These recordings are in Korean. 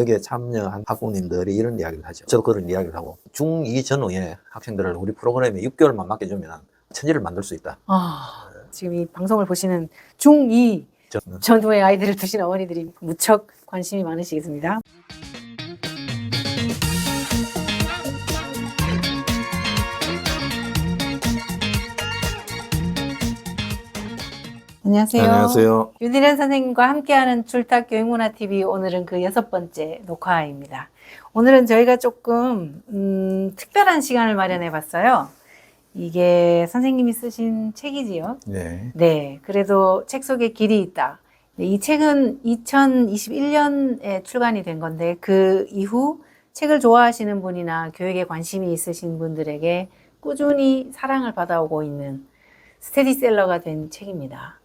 여기에 참여한 학부모님들이 이런 이야기를 하죠. 저도 그런 이야기를 하고, 중2 전후에 학생들을 우리 프로그램에 6개월만 맡겨주면 천지를 만들 수 있다. 지금 이 방송을 보시는 중2 저는 전후의 아이들을 두신 어머니들이 무척 관심이 많으시겠습니다. 안녕하세요. 안녕하세요. 윤희련 선생님과 함께하는 출탁 교육문화TV, 오늘은 그 6번째 녹화입니다. 오늘은 저희가 조금 특별한 시간을 마련해 봤어요. 이게 선생님이 쓰신 책이지요. 네. 네, 그래도 책 속에 길이 있다. 이 책은 2021년에 출간이 된 건데, 그 이후 책을 좋아하시는 분이나 교육에 관심이 있으신 분들에게 꾸준히 사랑을 받아오고 있는 스테디셀러가 된 책입니다.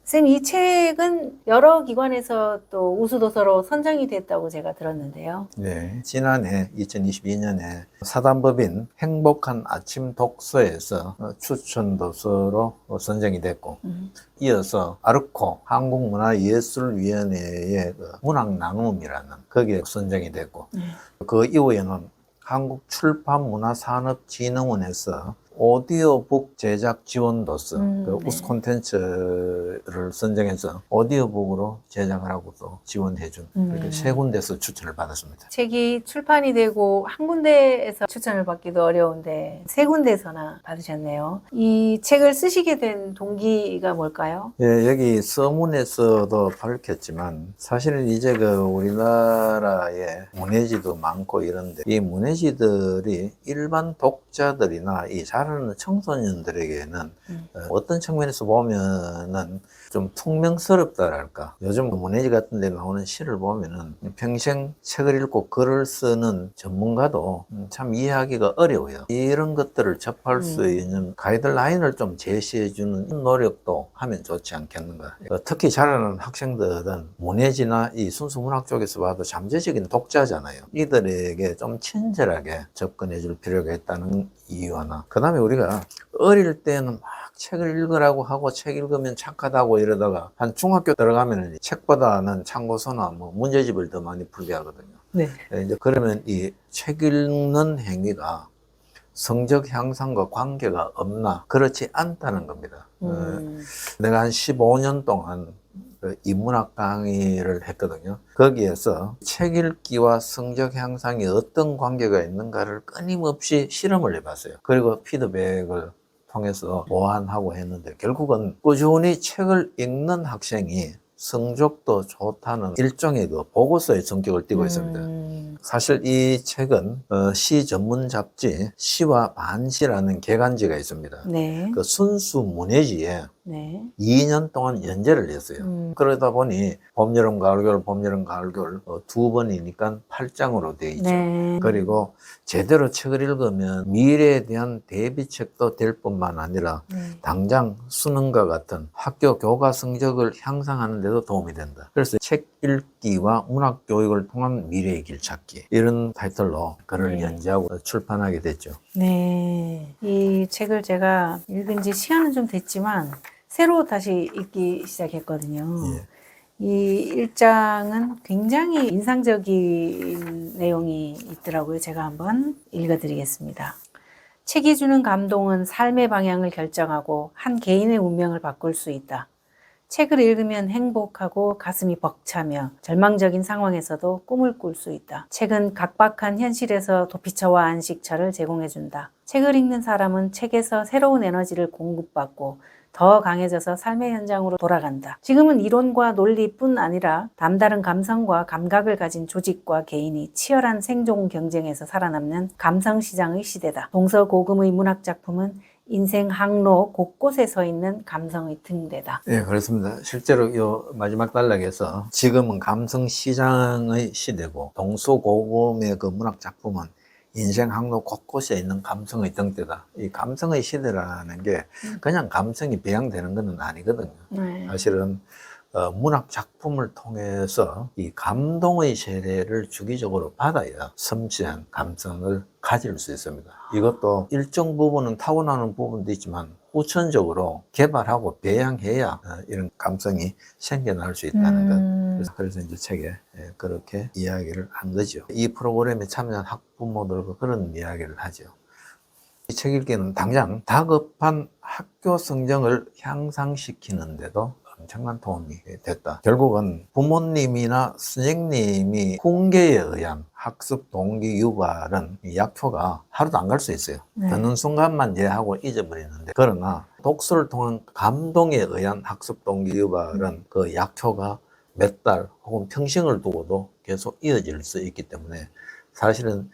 쌤, 이 책은 여러 기관에서 또 우수도서로 선정이 됐다고 제가 들었는데요. 네. 지난해 2022년에 사단법인 행복한 아침 독서에서 추천도서로 선정이 됐고, 이어서 아르코 한국문화예술위원회의 문학나눔이라는 거기에 선정이 됐고, 그 이후에는 한국출판문화산업진흥원에서 오디오북 제작 지원도서, 우수 콘텐츠를 선정해서 오디오북으로 제작을 하고 또 지원해준 이렇게 세 군데서 추천을 받았습니다. 책이 출판이 되고 한 군데에서 추천을 받기도 어려운데 세 군데서나 받으셨네요. 이 책을 쓰시게 된 동기가 뭘까요? 예, 여기 서문에서도 밝혔지만 사실은 이제 우리나라에 문해지도 많고 이런데 이 문해지들이 일반 독자들이나 이 자라는 청소년들에게는 어떤 측면에서 보면은 좀 퉁명스럽다랄까. 요즘 문해지 같은 데 나오는 시를 보면은 평생 책을 읽고 글을 쓰는 전문가도 참 이해하기가 어려워요. 이런 것들을 접할 수 있는 가이드라인을 좀 제시해주는 노력도 하면 좋지 않겠는가. 특히 자라는 학생들은 문해지나 이 순수 문학 쪽에서 봐도 잠재적인 독자잖아요. 이들에게 좀 친절하게 접근해 줄 필요가 있다는 이유 하나. 그 다음에 우리가 어릴 때는 막 책을 읽으라고 하고 책 읽으면 착하다고 이러다가 한 중학교 들어가면 책보다는 참고서나 문제집을 더 많이 풀게 하거든요. 네. 이제 그러면 이 책 읽는 행위가 성적 향상과 관계가 없나? 그렇지 않다는 겁니다. 내가 한 15년 동안 인문학 강의를 했거든요. 거기에서 책 읽기와 성적 향상이 어떤 관계가 있는가를 끊임없이 실험을 해봤어요. 그리고 피드백을 통해서 보완하고 했는데 결국은 꾸준히 책을 읽는 학생이 성적도 좋다는 일종의 보고서의 성격을 띠고 있습니다. 사실 이 책은 시 전문 잡지 시와 반시라는 개간지가 있습니다. 네. 그 순수 문해지에 네. 2년 동안 연재를 했어요. 그러다 보니 봄, 여름, 가을, 겨울, 봄, 여름, 가을, 겨울 두 번이니까 8장으로 되어 있죠. 네. 그리고 제대로 책을 읽으면 미래에 대한 대비책도 될 뿐만 아니라 당장 수능과 같은 학교 교과 성적을 향상하는 데도 도움이 된다. 그래서 책 읽기와 문학 교육을 통한 미래의 길 찾기, 이런 타이틀로 글을 연재하고 출판하게 됐죠. 네. 이 책을 제가 읽은 지 시간은 좀 됐지만 새로 다시 읽기 시작했거든요. 이 1장은 굉장히 인상적인 내용이 있더라고요. 제가 한번 읽어드리겠습니다. 책이 주는 감동은 삶의 방향을 결정하고 한 개인의 운명을 바꿀 수 있다. 책을 읽으면 행복하고 가슴이 벅차며 절망적인 상황에서도 꿈을 꿀 수 있다. 책은 각박한 현실에서 도피처와 안식처를 제공해준다. 책을 읽는 사람은 책에서 새로운 에너지를 공급받고 더 강해져서 삶의 현장으로 돌아간다. 지금은 이론과 논리뿐 아니라 남다른 감성과 감각을 가진 조직과 개인이 치열한 생존 경쟁에서 살아남는 감성시장의 시대다. 동서고금의 문학작품은 인생 항로 곳곳에 서 있는 감성의 등대다. 예, 그렇습니다. 실제로 요 마지막 단락에서 지금은 감성 시장의 시대고 동서고금의 그 문학 작품은 인생 항로 곳곳에 있는 감성의 등대다. 이 감성의 시대라는 게 그냥 감성이 배양되는 건 아니거든요. 사실은 문학 작품을 통해서 이 감동의 세례를 주기적으로 받아야 섬세한 감성을 가질 수 있습니다. 이것도 일정 부분은 타고나는 부분도 있지만 우천적으로 개발하고 배양해야 이런 감성이 생겨날 수 있다는 것. 그래서 이제 책에 그렇게 이야기를 한 거죠. 이 프로그램에 참여한 학부모들과 그런 이야기를 하죠. 이 책 읽기는 당장 다급한 학교 성적을 향상시키는데도 엄청난 도움이 됐다. 결국은 부모님이나 선생님이 훈계에 의한 학습 동기 유발은 이 약효가 하루도 안 갈 수 있어요. 네. 듣는 순간만 이해하고 잊어버리는데, 그러나 독서를 통한 감동에 의한 학습 동기 유발은 그 약효가 몇 달 혹은 평생을 두고도 계속 이어질 수 있기 때문에, 사실은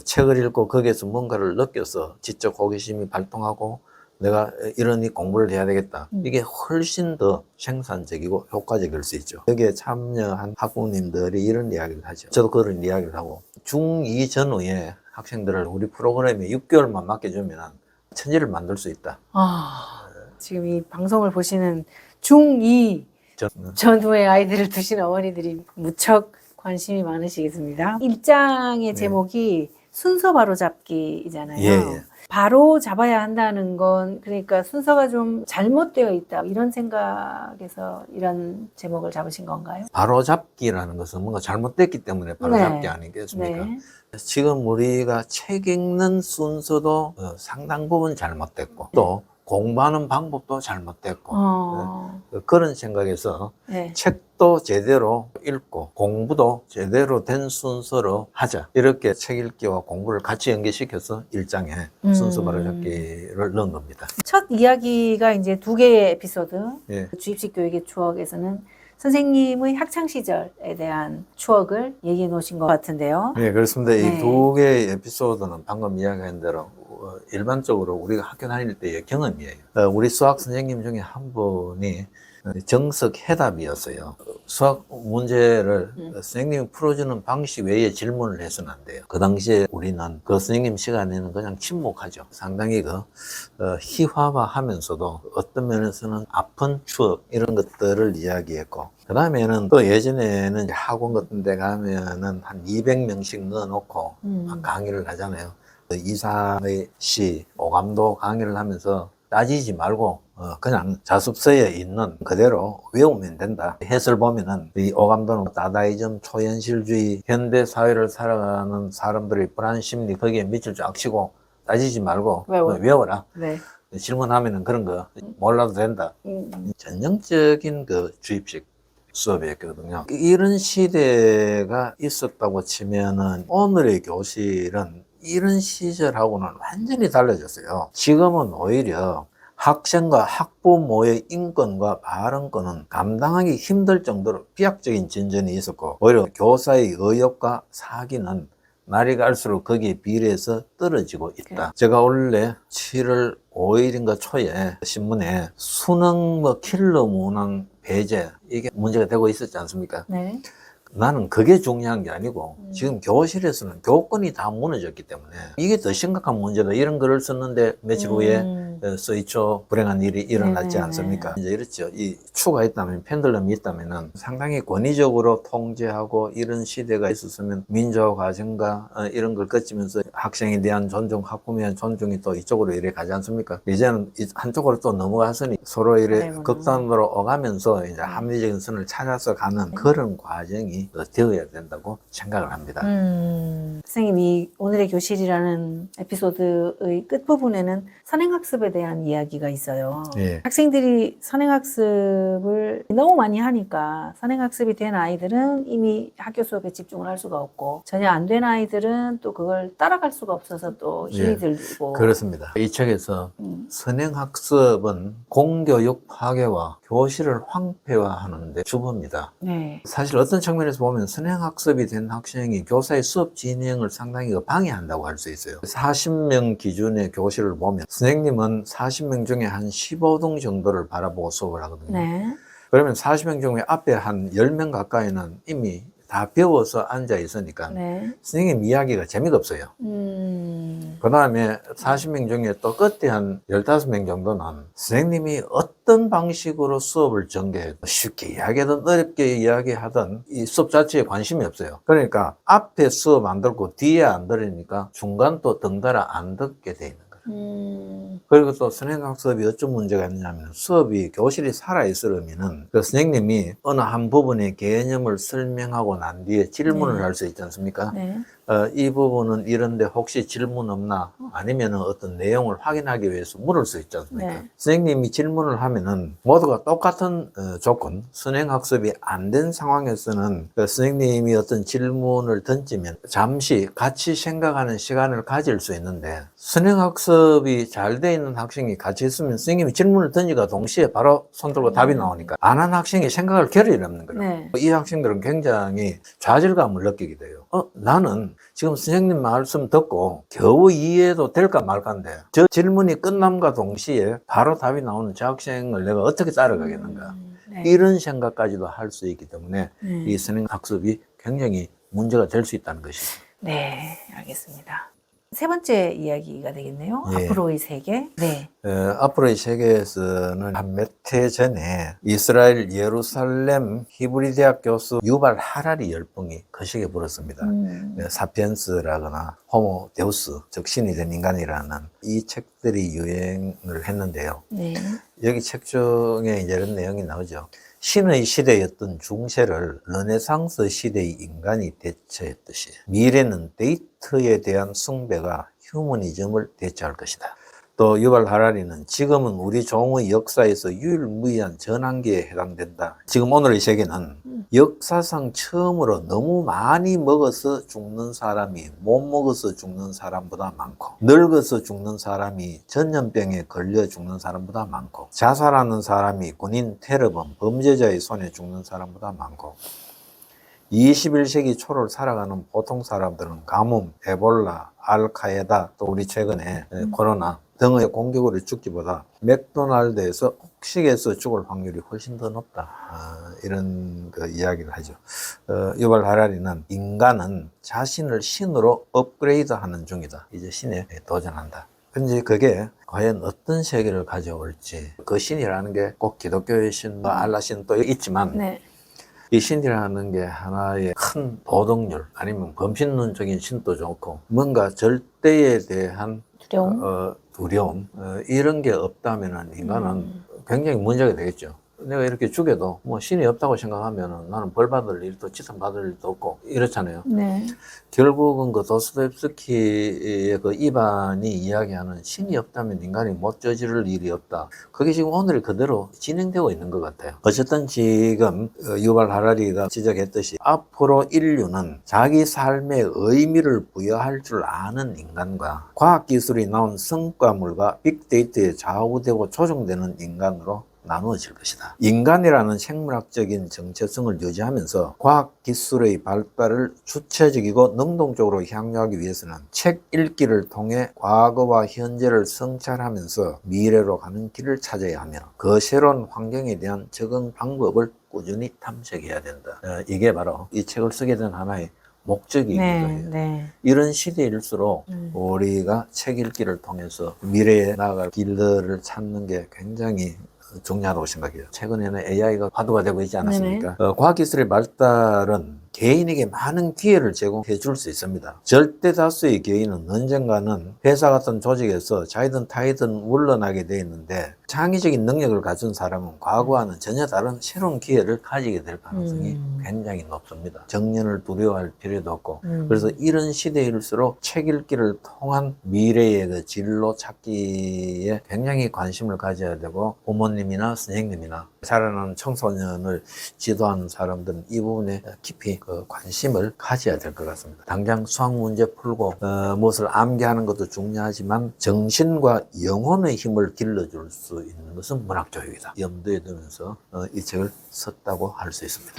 책을 읽고 거기에서 뭔가를 느껴서 지적 호기심이 발동하고 내가 이러니 공부를 해야 되겠다. 이게 훨씬 더 생산적이고 효과적일 수 있죠. 여기에 참여한 학부모님들이 이런 이야기를 하죠. 저도 그런 이야기를 하고, 중2 전후에 학생들을 우리 프로그램에 6개월만 맡겨주면 천지를 만들 수 있다. 지금 이 방송을 보시는 중2 전, 전후의 아이들을 두신 어머니들이 무척 관심이 많으시겠습니다. 1장의 제목이 순서 바로잡기이잖아요. 예. 바로 잡아야 한다는 건, 그러니까 순서가 좀 잘못되어 있다, 이런 생각에서 이런 제목을 잡으신 건가요? 바로잡기라는 것은 뭔가 잘못됐기 때문에 바로잡기 아니겠습니까? 네. 지금 우리가 책 읽는 순서도 상당 부분 잘못됐고, 또 공부하는 방법도 잘못됐고, 그런 생각에서 네. 책도 제대로 읽고 공부도 제대로 된 순서로 하자, 이렇게 책 읽기와 공부를 같이 연계시켜서 1장에 순서 바로잡기를 넣은 겁니다. 첫 이야기가 이제 2개의 에피소드. 예. 주입식 교육의 추억에서는 선생님의 학창 시절에 대한 추억을 얘기해 놓으신 것 같은데요. 네, 그렇습니다. 네. 이 2개의 에피소드는 방금 이야기한 대로 일반적으로 우리가 학교 다닐 때의 경험이에요. 우리 수학 선생님 중에 한 분이 정석 해답이었어요. 수학 문제를 선생님이 풀어주는 방식 외에 질문을 해서는 안 돼요. 그 당시에 우리는 그 선생님 시간에는 그냥 침묵하죠. 상당히 희화화하면서도 어떤 면에서는 아픈 추억, 이런 것들을 이야기했고, 그 다음에는 또 예전에는 학원 같은 데 가면은 한 200명씩 넣어놓고 강의를 하잖아요. 이상의 시, 오감도 강의를 하면서 따지지 말고 그냥 자습서에 있는 그대로 외우면 된다. 해설 보면은 이 오감도는 다다이즘, 초현실주의, 현대 사회를 살아가는 사람들의 불안 심리, 거기에 밑줄 쫙 치고 따지지 말고 외워라. 네. 질문하면은 그런 거 몰라도 된다. 전형적인 주입식 수업이었거든요. 이런 시대가 있었다고 치면은 오늘의 교실은 이런 시절하고는 완전히 달라졌어요. 지금은 오히려 학생과 학부모의 인권과 발언권은 감당하기 힘들 정도로 비약적인 진전이 있었고, 오히려 교사의 의욕과 사기는 날이 갈수록 거기에 비례해서 떨어지고 있다. 제가 원래 7월 5일인가 초에 신문에 수능 킬러 문항 배제, 이게 문제가 되고 있었지 않습니까? 네. 나는 그게 중요한 게 아니고, 지금 교실에서는 교권이 다 무너졌기 때문에 이게 더 심각한 문제다, 이런 글을 썼는데 며칠 후에 서이초 불행한 일이 일어났지 않습니까? 이제 이렇죠. 이 추가 있다면, 펜들럼이 있다면은 상당히 권위적으로 통제하고 이런 시대가 있었으면 민주화 과정과 이런 걸 거치면서 학생에 대한 존중, 학부모에 대한 존중이 또 이쪽으로 이래 가지 않습니까? 이제는 한쪽으로 또 넘어갔으니 서로 이래 극단으로 오가면서 이제 합리적인 선을 찾아서 가는 그런 과정이 되어야 된다고 생각을 합니다. 선생님이 오늘의 교실이라는 에피소드의 끝부분에는 선행학습에 대한 이야기가 있어요. 예. 학생들이 선행학습을 너무 많이 하니까 선행학습이 된 아이들은 이미 학교 수업에 집중을 할 수가 없고, 전혀 안 된 아이들은 또 그걸 따라갈 수가 없어서 또 힘이 들고. 그렇습니다. 이 책에서 선행학습은 공교육 파괴와 교실을 황폐화하는 데 주범이다. 네. 사실 어떤 측면에서 보면 선행학습이 된 학생이 교사의 수업 진행을 상당히 방해한다고 할 수 있어요. 40명 기준의 교실을 보면 선생님은 40명 중에 한 15등 정도를 바라보고 수업을 하거든요. 네. 그러면 40명 중에 앞에 한 10명 가까이는 이미 다 배워서 앉아 있으니까 네. 선생님 이야기가 재미가 없어요. 그 다음에 40명 중에 또 끝에 한 15명 정도는 선생님이 어떤 방식으로 수업을 전개해도 쉽게 이야기하든 어렵게 이야기하든 이 수업 자체에 관심이 없어요. 그러니까 앞에 수업 안 듣고 뒤에 안 들으니까 중간 또 덩달아 안 듣게 돼 있는 거예요. 그리고 또 선행학 수업이 어떤 문제가 있냐면 수업이 교실이 살아있으려면은 그 선생님이 어느 한 부분의 개념을 설명하고 난 뒤에 질문을 네. 할 수 있지 않습니까? 네. 이 부분은 이런데 혹시 질문 없나? 아니면 어떤 내용을 확인하기 위해서 물을 수 있지 않습니까? 네. 선생님이 질문을 하면은 모두가 똑같은 조건, 선행학습이 안 된 상황에서는 그 선생님이 어떤 질문을 던지면 잠시 같이 생각하는 시간을 가질 수 있는데 선행학습이 잘 돼 있는 학생이 같이 있으면 선생님이 질문을 던지가 동시에 바로 손 들고 답이 나오니까 안 한 학생이 생각할 겨를이 없는 거예요. 네. 이 학생들은 굉장히 좌절감을 느끼게 돼요. 나는 지금 선생님 말씀 듣고 겨우 이해도 될까 말까인데 저 질문이 끝남과 동시에 바로 답이 나오는 저 학생을 내가 어떻게 따라가겠는가. 네. 이런 생각까지도 할 수 있기 때문에 네. 이 선행학습이 굉장히 문제가 될 수 있다는 것이죠. 네, 알겠습니다. 세 번째 이야기가 되겠네요. 예. 앞으로의 세계. 네. 앞으로의 세계에서는 한 몇 해 전에 이스라엘 예루살렘 히브리 대학 교수 유발 하라리 열풍이 거시게 불었습니다. 사피엔스라거나 호모 데우스, 즉 신이 된 인간이라는 이 책들이 유행을 했는데요. 네. 여기 책 중에 이제 이런 내용이 나오죠. 신의 시대였던 중세를 르네상스 시대의 인간이 대처했듯이 미래는 데이터에 대한 숭배가 휴머니즘을 대처할 것이다. 또 유발 하라리는 지금은 우리 종의 역사에서 유일무이한 전환기에 해당된다. 지금 오늘의 세계는 역사상 처음으로 너무 많이 먹어서 죽는 사람이 못 먹어서 죽는 사람보다 많고 늙어서 죽는 사람이 전염병에 걸려 죽는 사람보다 많고 자살하는 사람이 군인, 테러범, 범죄자의 손에 죽는 사람보다 많고 21세기 초를 살아가는 보통 사람들은 가뭄, 에볼라, 알카에다 또 우리 최근에 코로나 등의 공격으로 죽기보다 맥도날드에서 폭식에서 죽을 확률이 훨씬 더 높다. 이런 그 이야기를 하죠. 유발 하라리는 인간은 자신을 신으로 업그레이드하는 중이다. 이제 신에 도전한다. 근데 그게 과연 어떤 세계를 가져올지 그 신이라는 게 꼭 기독교의 신과 알라 신도 있지만 네. 이 신이라는 게 하나의 큰 도덕률 아니면 범신론적인 신도 좋고 뭔가 절대에 대한 두려움 이런 게 없다면 인간은 굉장히 문제가 되겠죠. 내가 이렇게 죽여도 뭐 신이 없다고 생각하면 나는 벌 받을 일도 치료 받을 일도 없고 이렇잖아요. 네. 결국은 그 도스토옙스키의 그 이반이 이야기하는 신이 없다면 인간이 못 저지를 일이 없다. 그게 지금 오늘 그대로 진행되고 있는 것 같아요. 어쨌든 지금 유발 하라리가 지적했듯이 앞으로 인류는 자기 삶의 의미를 부여할 줄 아는 인간과 과학기술이 나온 성과물과 빅데이터에 좌우되고 조종되는 인간으로 나누어질 것이다. 인간이라는 생물학적인 정체성을 유지하면서 과학기술의 발달을 주체적이고 능동적으로 향유하기 위해서는 책 읽기를 통해 과거와 현재를 성찰하면서 미래로 가는 길을 찾아야 하며 그 새로운 환경에 대한 적응 방법을 꾸준히 탐색해야 된다. 이게 바로 이 책을 쓰게 된 하나의 목적이기도 해요. 네. 이런 시대일수록 우리가 책 읽기를 통해서 미래에 나아갈 길들을 찾는 게 굉장히 중요하다고 생각해요. 최근에는 AI가 화두가 되고 있지 않았습니까? 과학기술의 발달은 개인에게 많은 기회를 제공해 줄 수 있습니다. 절대 다수의 개인은 언젠가는 회사 같은 조직에서 자이든 타이든 물러나게 돼 있는데 창의적인 능력을 가진 사람은 과거와는 전혀 다른 새로운 기회를 가지게 될 가능성이 굉장히 높습니다. 정년을 두려워할 필요도 없고 그래서 이런 시대일수록 책 읽기를 통한 미래의 그 진로 찾기에 굉장히 관심을 가져야 되고 부모님이나 선생님이나 자라나는 청소년을 지도하는 사람들은 이 부분에 깊이 그 관심을 가져야 될 것 같습니다. 당장 수학 문제 풀고 무엇을 암기하는 것도 중요하지만 정신과 영혼의 힘을 길러줄 수 있는 것은 문학교육이다. 염두에 두면서 이 책을 썼다고 할 수 있습니다.